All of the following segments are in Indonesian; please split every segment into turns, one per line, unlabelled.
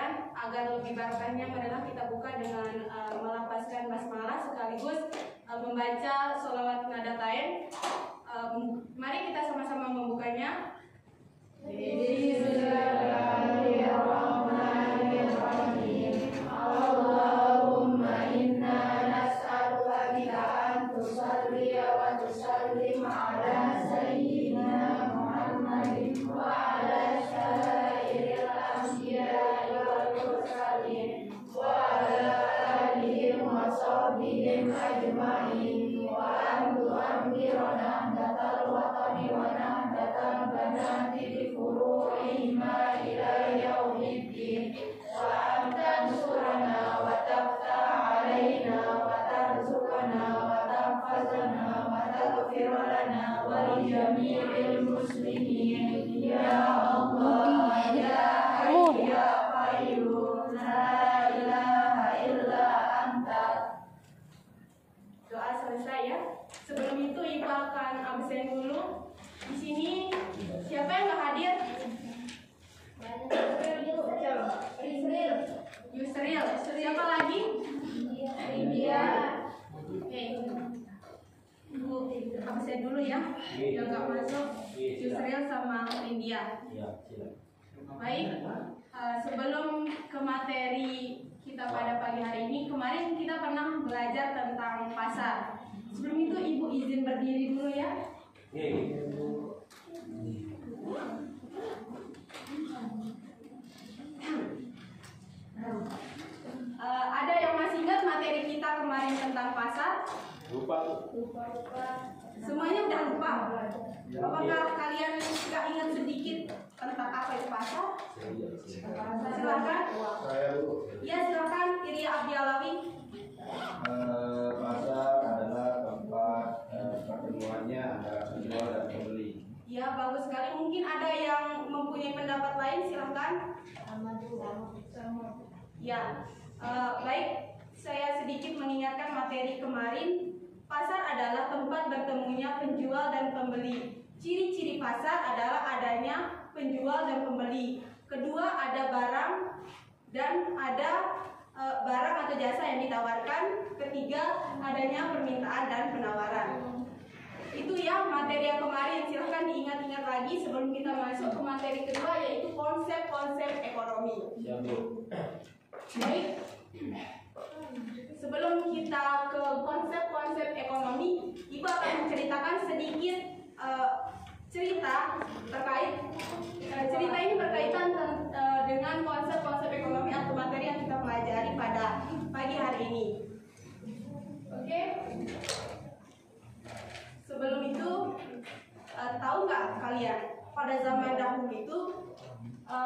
sekalian, agar lebih barokahnya marilah kita buka dengan melafazkan basmalah sekaligus membaca sholawat nadatain. Mari kita sama-sama membukanya. Bismillahirrahmanirrahim. Allahumma inna nas'aluka bika an tusalli wa tusallim ala sayyidina Muhammadin wa ala syairil anbiya'i wal mursalin wa ala alihi wa sahbihi ajma'in wa an tu'amirana datal watani wa nahdatal banati bi furu'ihima ila yaumiddin wa an tansurana wa taftah alaina wa tarzuqana wa tahfazana wa taghfir lana wa li jami'il muslimin ya Allah ya Hayy ya Qayyum la ilaha illa anta. Doa selesai ya. Sebelum itu Ibu akan absen dulu. Di sini siapa yang nggak hadir? Yusril. Siapa lagi? India. Oke. Ibu absen dulu ya. Yang nggak masuk Yusril sama India. Baik. Sebelum ke materi kita pada pagi hari ini, kemarin kita pernah belajar tentang pasar. Sebelum itu Ibu izin berdiri dulu ya. Ada yang masih ingat materi kita kemarin tentang pasar?
Lupa.
Semuanya udah lupa. Apakah kalian nggak ingat sedikit tentang apa itu pasar? Silakan. Ya silakan Iria Abdialawi.
Pasar adalah tempat pertemuannya antara penjual dan pembeli.
Ya bagus sekali. Mungkin ada yang mempunyai pendapat lain, silakan. Ya, baik. Saya sedikit mengingatkan materi kemarin. Pasar adalah tempat bertemunya penjual dan pembeli. Ciri-ciri pasar adalah adanya penjual dan pembeli. Kedua, ada barang dan ada barang atau jasa yang ditawarkan. Ketiga, adanya permintaan dan penawaran. Itu ya materi yang kemarin. Silahkan diingat-ingat lagi sebelum kita masuk ke materi kedua, yaitu konsep-konsep ekonomi. Baik. Sebelum kita ke konsep-konsep ekonomi, Ibu akan menceritakan sedikit cerita terkait cerita ini berkaitan dengan konsep-konsep ekonomi atau materi yang kita pelajari pada pagi hari ini. Oke. Sebelum itu, tahu nggak kalian pada zaman dahulu itu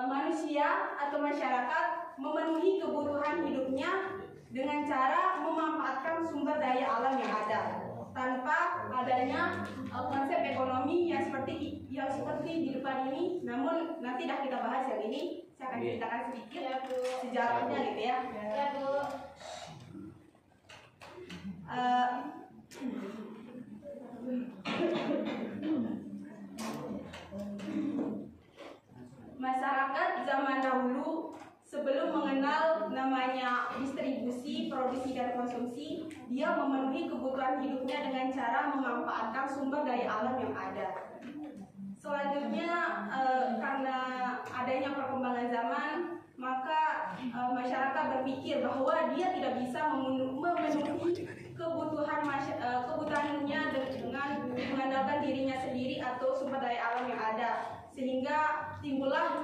manusia atau masyarakat memenuhi kebutuhan hidupnya dengan cara memanfaatkan sumber daya alam yang ada tanpa adanya konsep ekonomi yang seperti di depan ini. Namun nanti dah kita bahas yang ini. Saya akan ceritakan sedikit sejarahnya gitu ya. Ya Bu. Masyarakat zaman dahulu sebelum mengenal namanya distribusi, produksi, dan konsumsi, dia memenuhi kebutuhan hidupnya dengan cara memanfaatkan sumber daya alam yang ada. Selanjutnya, karena adanya perkembangan zaman, maka masyarakat berpikir bahwa dia tidak bisa memenuhi kebutuhannya dengan mengandalkan dirinya sendiri atau sumber daya alam yang ada, sehingga timbullah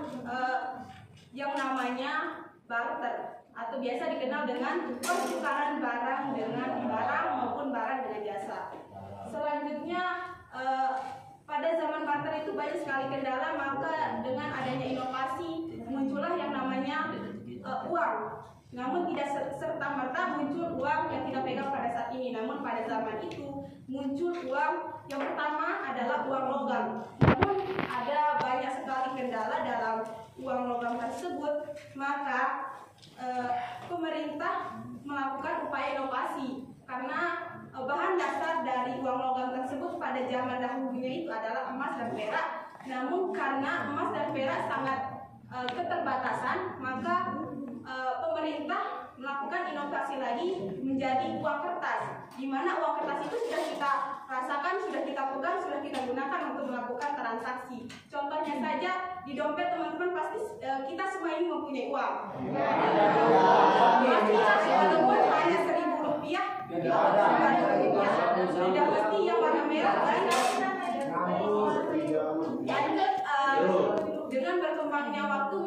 yang namanya barter atau biasa dikenal dengan pertukaran barang dengan barang maupun barang dengan jasa. Selanjutnya pada zaman barter itu banyak sekali kendala, maka dengan adanya inovasi muncullah yang namanya uang. Namun tidak serta-merta muncul uang yang kita pegang pada saat ini. Namun pada zaman itu muncul uang yang pertama adalah uang logam. Namun ada banyak sekali kendala dalam uang logam tersebut, maka pemerintah melakukan upaya inovasi karena bahan dasar dari uang logam tersebut pada zaman dahulunya itu adalah emas dan perak. Namun karena emas dan perak sangat keterbatasan, maka pemerintah melakukan inovasi lagi menjadi uang kertas, di mana uang kertas itu sudah kita rasakan, sudah kita pegang, sudah kita gunakan untuk melakukan transaksi. Contohnya saja di dompet teman-teman pasti kita semua ini mempunyai uang. Pasti walaupun hanya Rp1.000, sudah pasti yang warna merah kan? Dengan berkembangnya waktu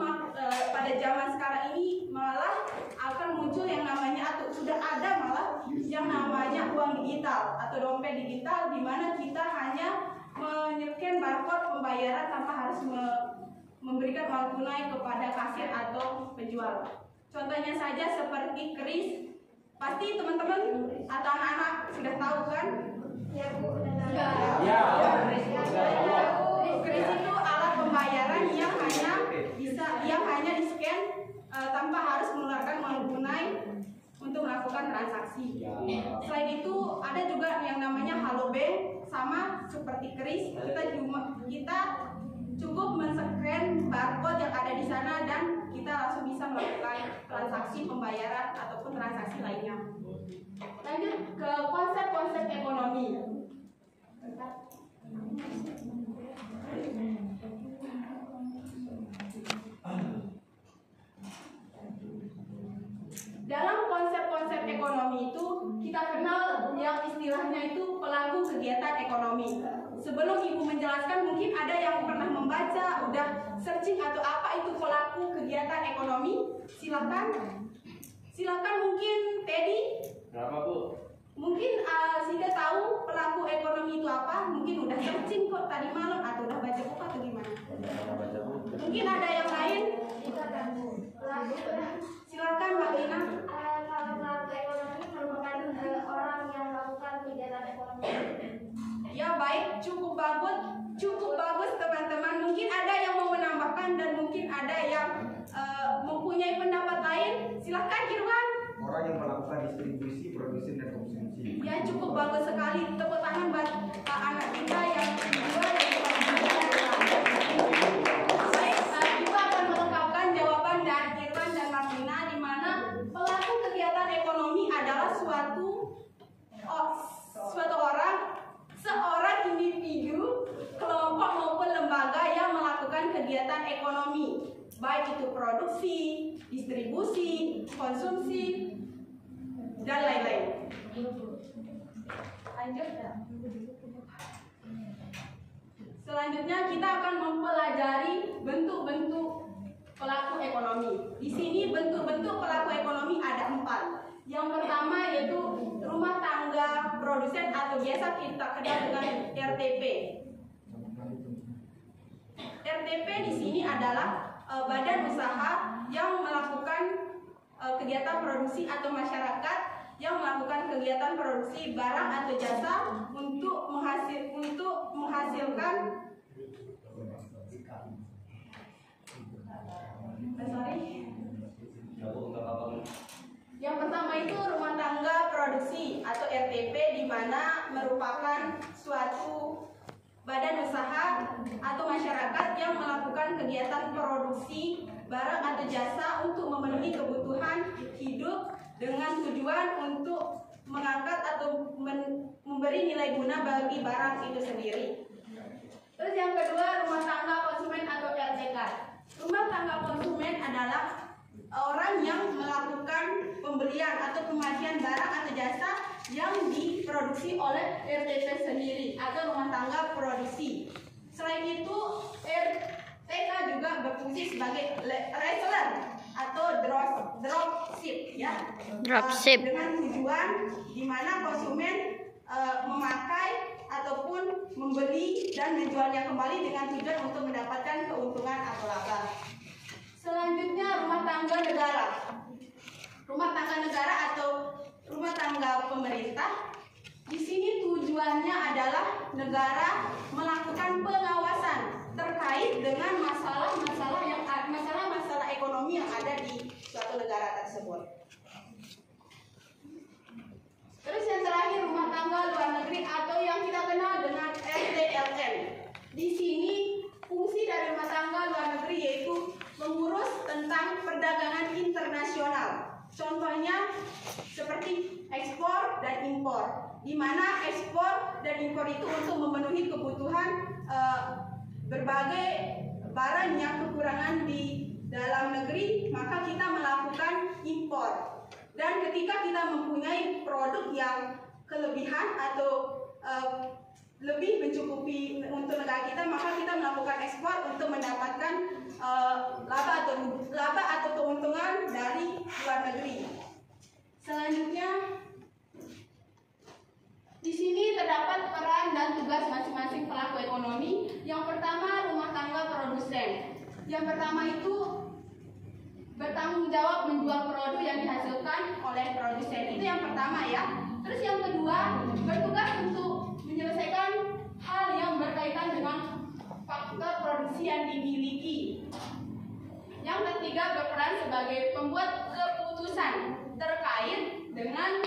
pada zaman sekarang ini malah akan muncul yang namanya atau sudah ada malah yang namanya uang digital atau dompet digital, di mana kita hanya men-scan barcode pembayaran tanpa harus memberikan uang tunai kepada kasir atau penjual. Contohnya saja seperti kris, pasti teman-teman atau anak-anak sudah tahu kan? Ya Bu, kris itu alat pembayaran yang hanya di-scan tanpa harus mengeluarkan uang tunai untuk melakukan transaksi. Selain itu ada juga yang namanya Halo Bank, sama seperti kris, kita cukup men-scan barcode yang ada di sana dan kita langsung bisa melakukan transaksi pembayaran ataupun transaksi lainnya. Lanjut ke konsep-konsep ekonomi. Dalam konsep-konsep ekonomi itu kita kenal yang istilahnya itu pelaku kegiatan ekonomi. Sebelum Ibu menjelaskan, mungkin ada yang pernah membaca, udah searching atau apa itu pelaku kegiatan ekonomi. Silakan mungkin Teddy.
Berapa Bu?
Mungkin Sida tahu pelaku ekonomi itu apa? Mungkin udah searching kok tadi malam atau udah baca buku atau gimana? Mungkin ada yang lain? Silakan Mbak Lina.
Kalau pelaku ekonomi merupakan orang yang melakukan kegiatan ekonomi.
Ya baik, cukup bagus teman-teman. Mungkin ada yang mau menambahkan dan mungkin ada yang mempunyai pendapat lain. Silakan Irwan.
Orang yang melakukan distribusi, produksi, dan konsumsi.
Ya cukup bagus sekali. Tepuk tangan buat anak kita yang kedua Baik, Ibu akan melengkapkan jawaban dari Irwan dan Martina, di mana pelaku kegiatan ekonomi adalah seorang individu, kelompok maupun lembaga yang melakukan kegiatan ekonomi, baik itu produksi, distribusi, konsumsi, dan lain-lain. Lanjut. Selanjutnya kita akan mempelajari bentuk-bentuk pelaku ekonomi. Di sini bentuk-bentuk pelaku ekonomi ada 4. Yang pertama yaitu rumah tangga produsen atau biasa kita kenal dengan RTP. RTP di sini adalah badan usaha yang melakukan kegiatan produksi atau masyarakat yang melakukan kegiatan produksi barang atau jasa untuk menghasilkan Yang pertama itu rumah tangga produksi atau RTP, di mana merupakan suatu badan usaha atau masyarakat yang melakukan kegiatan produksi barang atau jasa untuk memenuhi kebutuhan hidup dengan tujuan untuk mengangkat atau memberi nilai guna bagi barang itu sendiri. Terus yang kedua, rumah tangga konsumen atau RTK. Rumah tangga konsumen adalah orang yang melakukan pembelian atau pemakaian barang atau jasa yang diproduksi oleh RTP sendiri atau rumah tangga produksi. Selain itu, RTK juga berfungsi sebagai reseller atau dropship, ya.
Dropship.
Dengan tujuan di mana konsumen memakai ataupun membeli dan menjualnya kembali dengan tujuan untuk mendapatkan keuntungan atau laba. Selanjutnya, rumah tangga negara. Rumah tangga negara atau rumah tangga pemerintah. Di sini tujuannya adalah negara melakukan pengawasan terkait dengan masalah ekonomi yang ada di suatu negara tersebut. Terus yang terakhir, rumah tangga luar negeri atau yang kita kenal dengan SDLN. Di sini fungsi dari rumah tangga luar negeri yaitu mengurus tentang perdagangan internasional Contohnya seperti ekspor dan impor, di mana ekspor dan impor itu untuk memenuhi kebutuhan berbagai barang yang kekurangan di dalam negeri, maka kita melakukan impor. Dan ketika kita mempunyai produk yang kelebihan atau lebih mencukupi untuk negara kita, maka kita melakukan ekspor untuk mendapatkan laba atau keuntungan dari luar negeri. Selanjutnya, di sini terdapat peran dan tugas masing-masing pelaku ekonomi. Yang pertama, rumah tangga produsen. Yang pertama itu bertanggung jawab menjual produk yang dihasilkan oleh produsen. Itu yang pertama ya. Terus yang kedua, bertugas untuk menyelesaikan hal yang berkaitan dengan faktor produksi yang dimiliki. Yang ketiga, berperan sebagai pembuat keputusan terkait dengan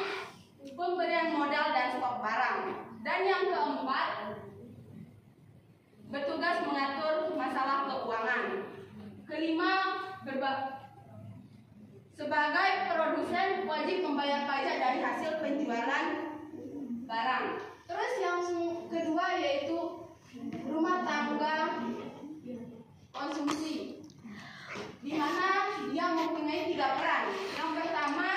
pemberian modal dan stok barang. Dan yang keempat, bertugas mengatur masalah keuangan. Kelima, sebagai produsen wajib membayar pajak dari hasil penjualan barang. Terus yang kedua yaitu rumah tangga konsumsi, di mana dia mempunyai 3 peran. Yang pertama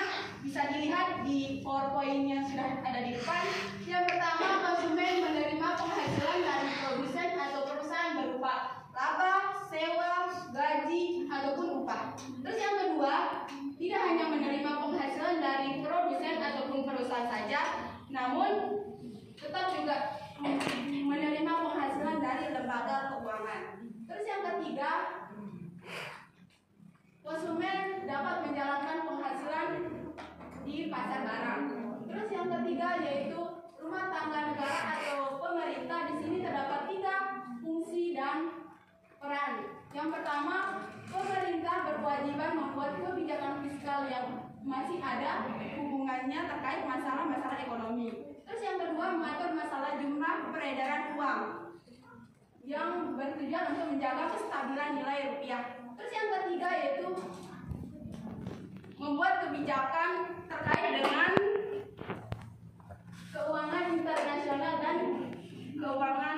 bisa dilihat di PowerPoint yang sudah ada di depan. Yang pertama, konsumen menerima penghasilan dari produsen atau perusahaan berupa laba, sewa, gaji, ataupun upah. Terus yang kedua, tidak hanya menerima penghasilan dari produsen ataupun perusahaan saja, namun tetap juga menerima penghasilan dari lembaga keuangan. Terus yang ketiga, konsumen dapat menjalankan penghasilan di pasar barang. Terus yang ketiga yaitu rumah tangga negara atau pemerintah. Di sini terdapat 3 fungsi dan peran. Yang pertama, pemerintah berkewajiban membuat kebijakan fiskal yang masih ada hubungannya terkait masalah-masalah ekonomi. Terus yang kedua, mengatur masalah jumlah peredaran uang yang bertujuan untuk menjaga kestabilan nilai rupiah. Terus yang ketiga yaitu membuat kebijakan terkait dengan keuangan internasional dan keuangan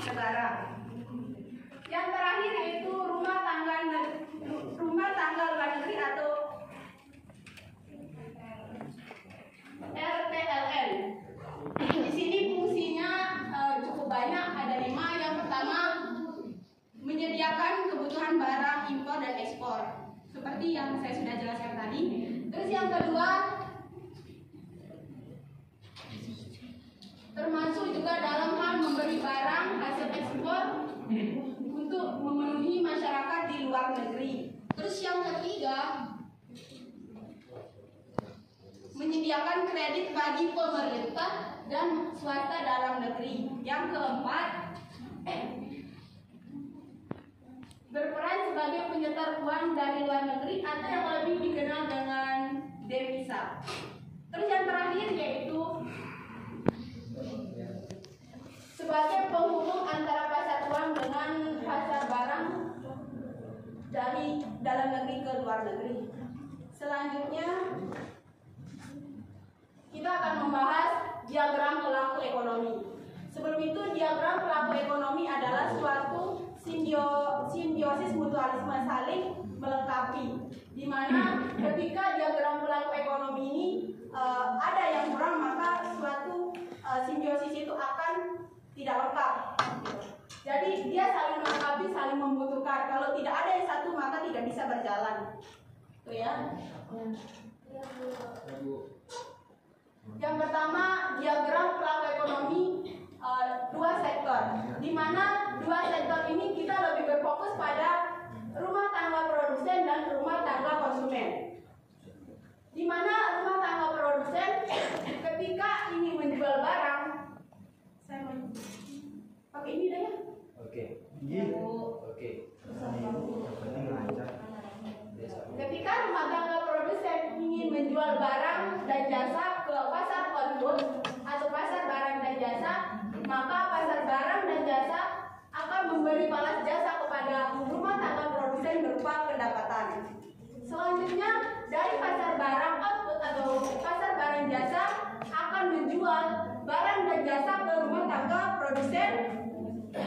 negara. Yang terakhir yaitu rumah tangga luar negeri atau RTLN. Di sini fungsinya cukup banyak, ada 5. Yang pertama, menyediakan kebutuhan barang impor dan ekspor, seperti yang saya sudah jelaskan tadi. Terus yang kedua, termasuk juga dalam hal memberi barang hasil ekspor untuk memenuhi masyarakat di luar negeri. Terus yang ketiga, menyediakan kredit bagi pemerintah dan swasta dalam negeri. Yang keempat, berperan sebagai penyetor uang dari luar negeri atau yang lebih dikenal dengan devisa. Terus yang terakhir yaitu sebagai penghubung antara pasar uang dengan pasar barang dari dalam negeri ke luar negeri. Selanjutnya kita akan membahas diagram pelaku ekonomi. Sebelum itu, diagram pelaku ekonomi adalah suatu simbiosis mutualisme saling melengkapi, di mana ketika diagram pelaku ekonomi ini ada yang kurang, maka suatu simbiosis itu akan tidak lengkap. Jadi dia saling melengkapi, saling membutuhkan. Kalau tidak ada yang satu, maka tidak bisa berjalan. Tuh ya. Yang pertama, diagram pelaku ekonomi 2 sektor, di mana 2 sektor ini kita lebih berfokus pada rumah tangga produsen dan rumah tangga konsumen. Di mana rumah tangga produsen ketika ingin menjual barang, saya mau pakai ini deh ya.
Oke. Oke.
Ketika rumah tangga produsen ingin menjual barang dan jasa ke pasar kontur atau pasar barang dan jasa, maka pasar barang dan jasa akan memberi balas jasa kepada rumah tangga produsen berupa pendapatan. Selanjutnya, dari pasar barang produsen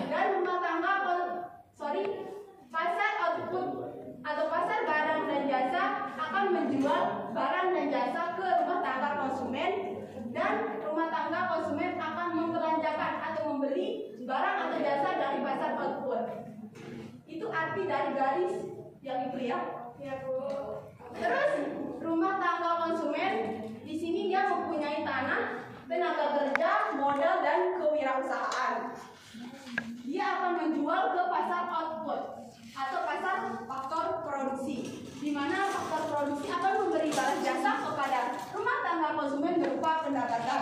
dan rumah tangga pasar output atau pasar barang dan jasa akan menjual barang dan jasa ke rumah tangga konsumen, dan rumah tangga konsumen akan membelanjakan atau membeli barang atau jasa dari pasar output. Itu arti dari garis yang itu ya.
Ya, Bu.
Terus rumah tangga konsumen di sini dia mempunyai tanah, tenaga kerja, modal dan kewirausahaan. Dia akan menjual ke pasar output atau pasar faktor produksi, di mana faktor produksi akan memberi barang jasa kepada rumah tangga konsumen berupa pendapatan.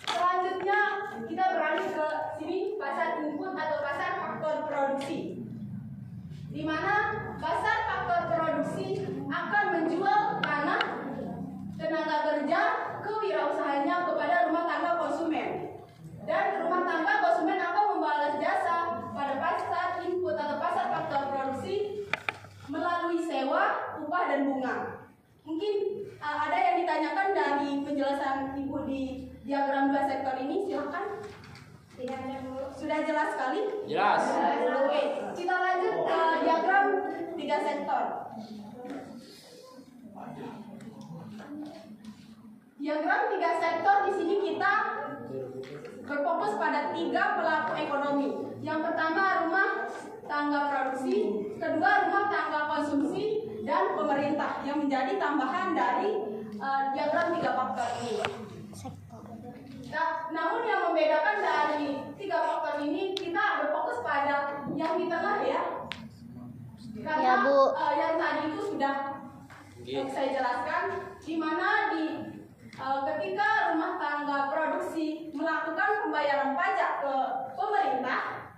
Selanjutnya kita beralih ke sini, pasar input atau pasar faktor produksi, di mana pasar faktor produksi akan menjual tanah, tenaga kerja, kewirausahaannya kepada rumah tangga konsumen, dan rumah tangga konsumen akan membalas jasa pada pasar input atau pasar faktor produksi melalui sewa, upah, dan bunga. Mungkin ada yang ditanyakan dari penjelasan Ibu di diagram 2 sektor ini, silakan. Sudah jelas sekali?
Jelas.
Oke, kita lanjut ke diagram 3 sektor. Diagram 3 sektor di sini kita berfokus pada 3 pelaku ekonomi. Yang pertama rumah tangga produksi, kedua rumah tangga konsumsi, dan pemerintah yang menjadi tambahan dari diagram 3 faktor ini. Nah, namun yang membedakan dari 3 faktor ini, kita berfokus pada yang di tengah ya. Karena
Ya, Bu.
Yang tadi itu sudah saya jelaskan, di mana ketika rumah tangga produksi melakukan pembayaran pajak ke pemerintah,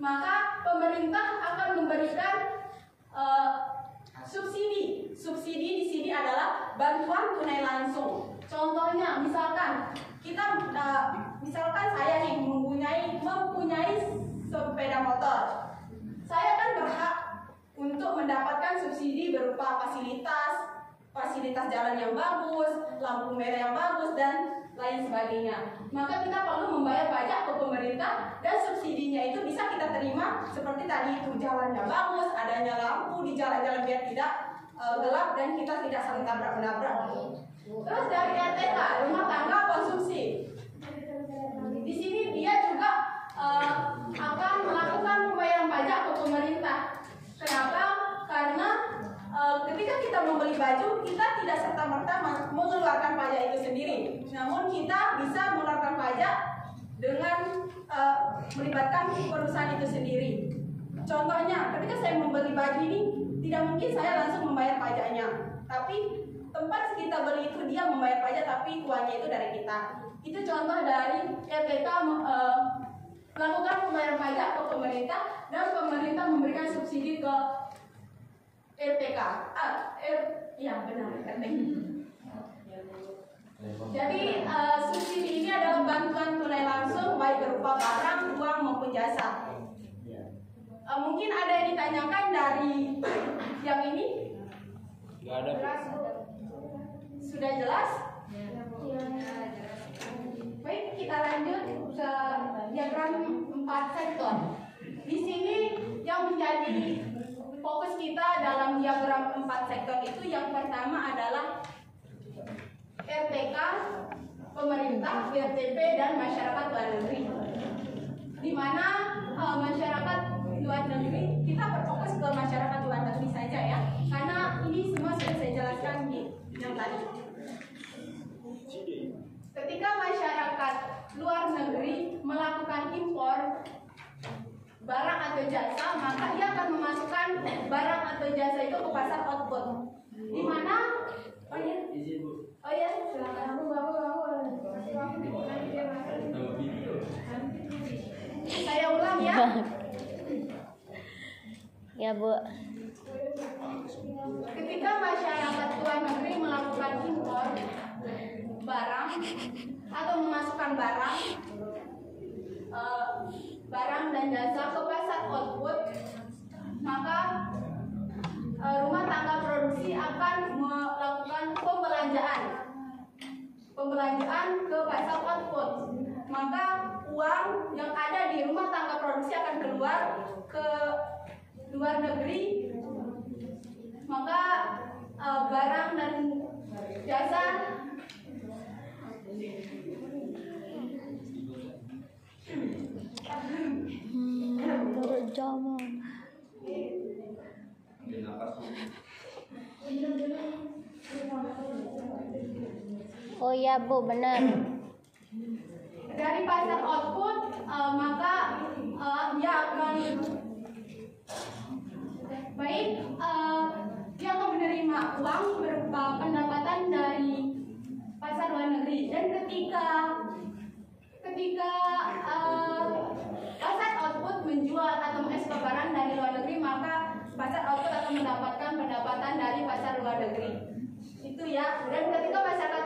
maka pemerintah akan memberikan subsidi. Subsidi di sini adalah bantuan tunai langsung. Contohnya, misalkan saya nih mempunyai sepeda motor. Saya kan berhak untuk mendapatkan subsidi berupa fasilitas jalan yang bagus, lampu merah yang bagus, dan lain sebagainya. Maka kita perlu membayar pajak ke pemerintah, dan subsidinya itu bisa kita terima seperti tadi itu, jalannya bagus, adanya lampu di jalan-jalan biar tidak gelap dan kita tidak saling tabrak-menabrak. Terus dari RTK, rumah tangga konsumsi. Di sini dia juga akan melakukan pembayaran pajak ke pemerintah. Kenapa? Karena ketika kita membeli baju, kita tidak serta-merta mengeluarkan pajak itu sendiri. Namun kita bisa mengeluarkan pajak dengan melibatkan perusahaan itu sendiri. Contohnya, ketika saya membeli baju ini, tidak mungkin saya langsung membayar pajaknya. Tapi tempat kita beli itu dia membayar pajak, tapi uangnya itu dari kita. Itu contoh dari RTK melakukan pembayaran pajak ke pemerintah, dan pemerintah memberikan subsidi ke RTK. Ya benar, RTK. Jadi subsidi ini adalah bantuan tunai langsung baik berupa barang, uang maupun jasa. Mungkin ada yang ditanyakan dari yang ini?
Nggak ada.
Sudah jelas? Baik, kita lanjut ke diagram 4 sektor. Di sini yang menjadi fokus kita dalam diagram 4 sektor itu, yang pertama adalah RTK, pemerintah, BRTP, dan masyarakat luar negeri. Di mana masyarakat luar negeri, kita berfokus ke masyarakat luar negeri saja ya, karena ini semua sudah saya jelaskan di yang tadi. Ketika masyarakat luar negeri melakukan impor barang atau jasa, maka dia akan memasukkan barang atau jasa itu ke pasar output. Di mana? Oh ya, silakan. Saya ulang ya.
Ya, Bu.
Ketika masyarakat luar negeri melakukan impor barang atau memasukkan barang dan jasa ke pasar output, maka rumah tangga produksi akan melakukan pembelanjaan ke pasar output. Maka uang yang ada di rumah tangga produksi akan keluar ke luar negeri, maka barang dan jasa
Zaman. Oh iya Bu, benar.
dari pasar output, maka dia akan baik dia akan menerima uang berupa pendapatan dari pasar luar negeri, dan ketika pasar output menjual atau mengekspor barang dari luar negeri, maka pasar output akan mendapatkan pendapatan dari pasar luar negeri. Itu ya. Dan ketika